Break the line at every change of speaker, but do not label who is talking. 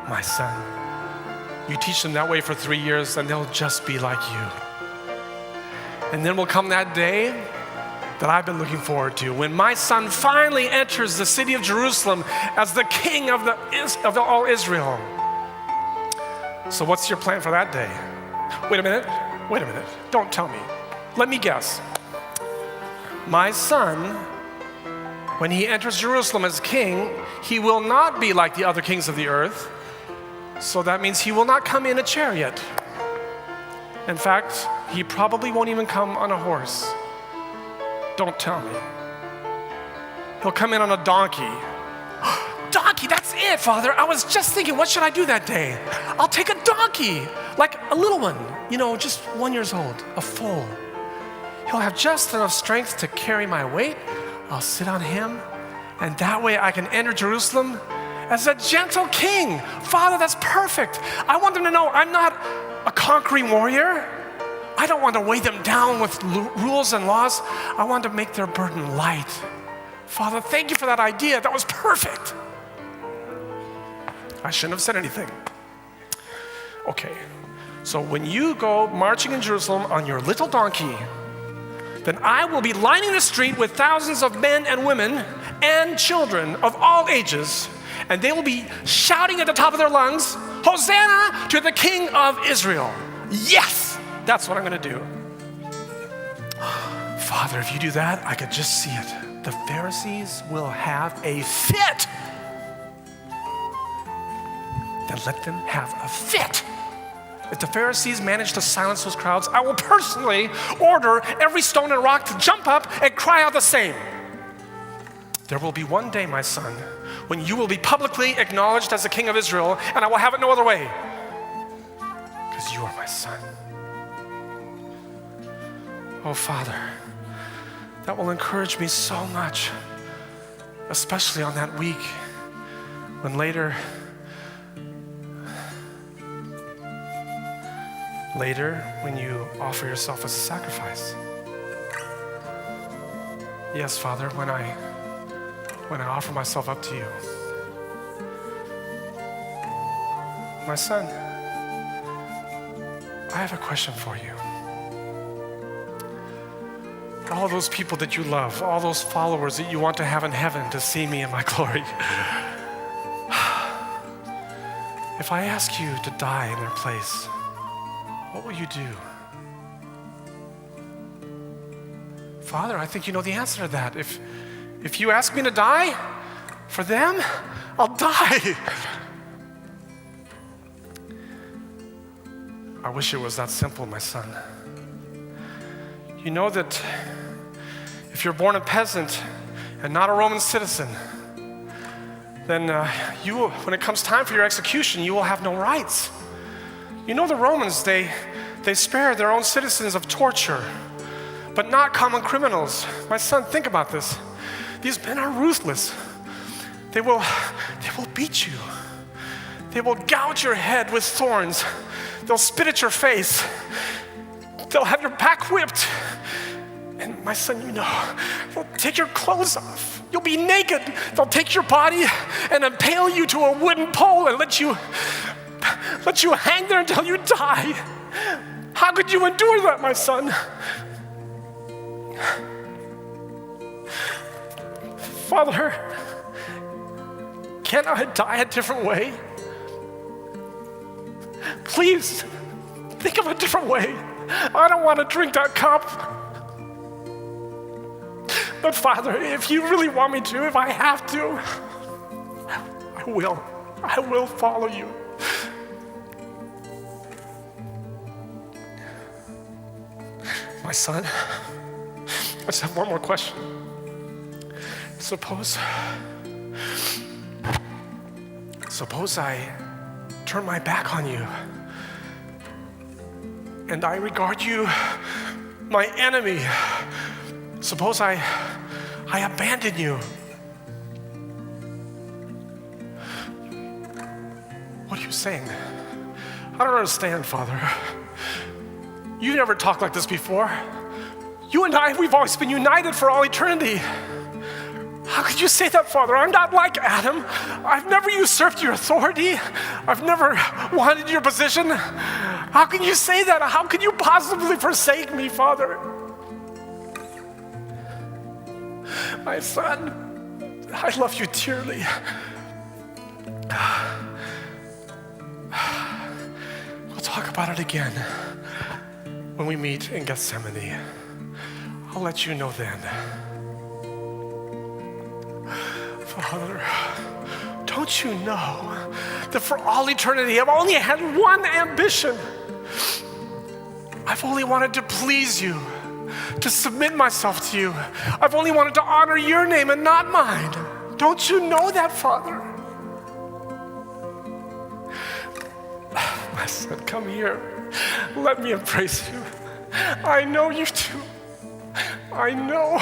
my son. You teach them that way for 3 years and they'll just be like you. And then will come that day that I've been looking forward to, when my son finally enters the city of Jerusalem as the king of all Israel. So what's your plan for that day? Wait a minute. Don't tell me. Let me guess. My son, when he enters Jerusalem as king, he will not be like the other kings of the earth. So that means he will not come in a chariot. In fact, he probably won't even come on a horse. Don't tell me. He'll come in on a donkey. Donkey, that's it, Father. I was just thinking, what should I do that day? I'll take a donkey, like a little one, just 1 year old, a foal. He'll have just enough strength to carry my weight. I'll sit on him, and that way I can enter Jerusalem as a gentle king. Father, that's perfect. I want them to know I'm not a conquering warrior. I don't want to weigh them down with rules and laws. I want to make their burden light. Father, thank you for that idea. That was perfect. I shouldn't have said anything. Okay, so when you go marching in Jerusalem on your little donkey, then I will be lining the street with thousands of men and women and children of all ages, and they will be shouting at the top of their lungs, Hosanna to the King of Israel. Yes, that's what I'm going to do. Father, if you do that, I could just see it. The Pharisees will have a fit. Then let them have a fit. If the Pharisees manage to silence those crowds, I will personally order every stone and rock to jump up and cry out the same. There will be one day, my son, when you will be publicly acknowledged as the King of Israel, and I will have it no other way, because you are my son. Oh, Father, that will encourage me so much, especially on that week when later, when you offer yourself as a sacrifice. Yes, Father, when I offer myself up to you. My son, I have a question for you. All those people that you love, all those followers that you want to have in heaven to see me in my glory. If I ask you to die in their place, what will you do? Father, I think you know the answer to that. If you ask me to die for them, I'll die. I wish it was that simple, my son. You know that if you're born a peasant and not a Roman citizen, then when it comes time for your execution, you will have no rights. You know the Romans, they spare their own citizens of torture, but not common criminals. My son, think about this. These men are ruthless. They will beat you. They will gouge your head with thorns. They'll spit at your face. They'll have your back whipped. And my son, they'll take your clothes off. You'll be naked. They'll take your body and impale you to a wooden pole and let you hang there until you die. How could you endure that, my son? Father, can't I die a different way? Please, think of a different way. I don't want to drink that cup. But Father, if you really want me to, if I have to, I will. I will follow you. My son, I just have one more question. Suppose I turn my back on you and I regard you my enemy. Suppose I abandon you. What are you saying? I don't understand, Father. You never talked like this before. You and I, we've always been united for all eternity. How could you say that, Father? I'm not like Adam. I've never usurped your authority. I've never wanted your position. How can you say that? How can you possibly forsake me, Father? My son, I love you dearly. We'll talk about it again when we meet in Gethsemane. I'll let you know then. Father, don't you know that for all eternity I've only had one ambition? I've only wanted to please you, to submit myself to you. I've only wanted to honor your name and not mine. Don't you know that, Father? My son, come here. Let me embrace you. I know you do. I know.